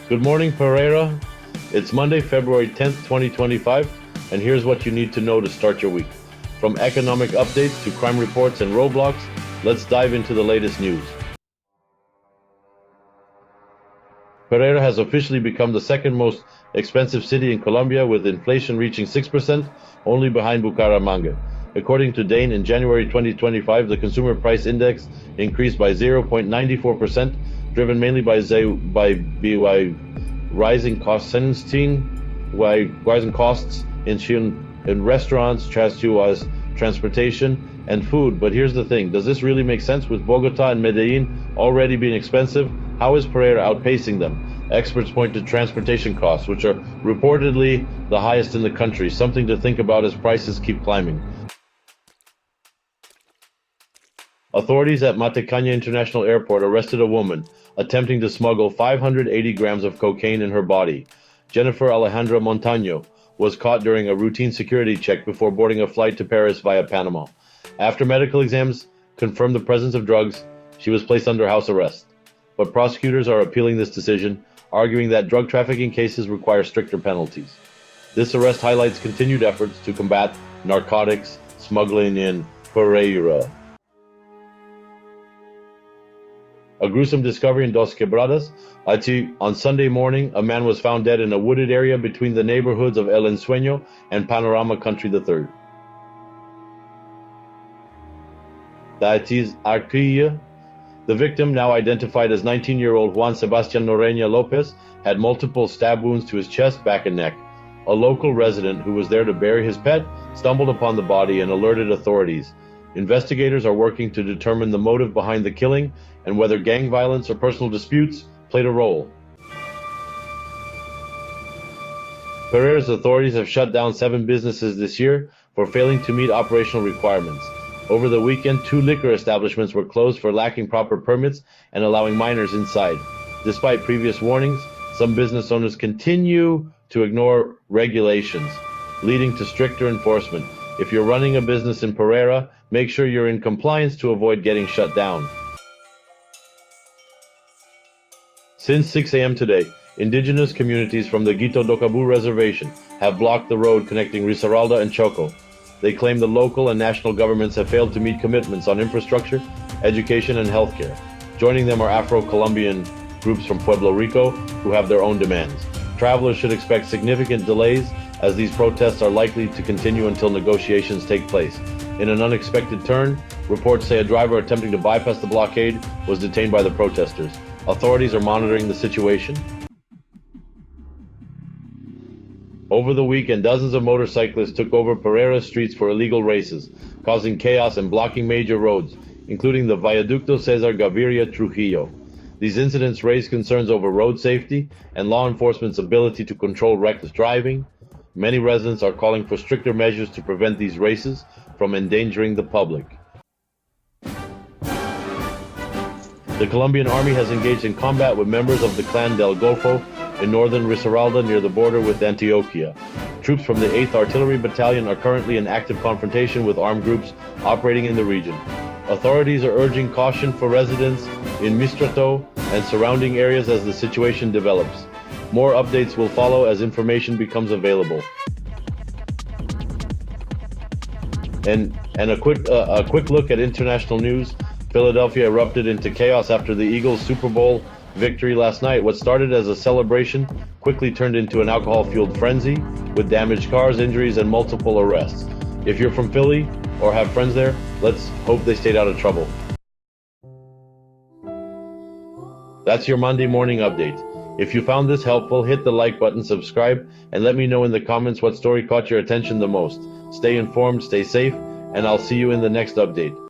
Good morning, Pereira. It's Monday, February 10th, 2025, and here's what you need to know to start your week. From economic updates to crime reports and roadblocks, let's dive into the latest news. Pereira has officially become the second most expensive city in Colombia, with inflation reaching 6%, only behind Bucaramanga. According to Dane, in January 2025, the consumer price index increased by 0.94%, driven mainly by rising costs in restaurants, transportation, and food. But here's the thing: does this really make sense? With Bogotá and Medellín already being expensive, how is Pereira outpacing them? Experts point to transportation costs, which are reportedly the highest in the country, something to think about as prices keep climbing. Authorities at Matecaña International Airport arrested a woman attempting to smuggle 580 grams of cocaine in her body. Jennifer Alejandra Montaño was caught during a routine security check before boarding a flight to Paris via Panama. After medical exams confirmed the presence of drugs, she was placed under house arrest. But prosecutors are appealing this decision, arguing that drug trafficking cases require stricter penalties. This arrest highlights continued efforts to combat narcotics smuggling in Pereira. A gruesome discovery in Dosquebradas. On Sunday morning, a man was found dead in a wooded area between the neighborhoods of El Ensueño and Panorama Country III. The victim, now identified as 19-year-old Juan Sebastian Noreña Lopez, had multiple stab wounds to his chest, back, and neck. A local resident who was there to bury his pet stumbled upon the body and alerted authorities. Investigators are working to determine the motive behind the killing and whether gang violence or personal disputes played a role. Pereira's authorities have shut down 7 businesses this year for failing to meet operational requirements. Over the weekend, 2 liquor establishments were closed for lacking proper permits and allowing minors inside. Despite previous warnings, some business owners continue to ignore regulations, leading to stricter enforcement. If you're running a business in Pereira, make sure you're in compliance to avoid getting shut down. Since 6 a.m. today, indigenous communities from the Guito Docabu Reservation have blocked the road connecting Risaralda and Chocó. They claim the local and national governments have failed to meet commitments on infrastructure, education, and healthcare. Joining them are Afro-Colombian groups from Pueblo Rico who have their own demands. Travelers should expect significant delays, as these protests are likely to continue until negotiations take place. In an unexpected turn, reports say a driver attempting to bypass the blockade was detained by the protesters. Authorities are monitoring the situation. Over the weekend, dozens of motorcyclists took over Pereira streets for illegal races, causing chaos and blocking major roads, including the Viaducto Cesar Gaviria Trujillo. These incidents raise concerns over road safety and law enforcement's ability to control reckless driving. Many residents are calling for stricter measures to prevent these races from endangering the public. The Colombian Army has engaged in combat with members of the Clan del Golfo in northern Risaralda near the border with Antioquia. Troops from the 8th Artillery Battalion are currently in active confrontation with armed groups operating in the region. Authorities are urging caution for residents in Mistrato and surrounding areas as the situation develops. More updates will follow as information becomes available. And a quick look at international news. Philadelphia erupted into chaos after the Eagles' Super Bowl victory last night. What started as a celebration quickly turned into an alcohol-fueled frenzy, with damaged cars, injuries, and multiple arrests. If you're from Philly or have friends there, let's hope they stayed out of trouble. That's your Monday morning update. If you found this helpful, hit the like button, subscribe, and let me know in the comments what story caught your attention the most. Stay informed, stay safe, and I'll see you in the next update.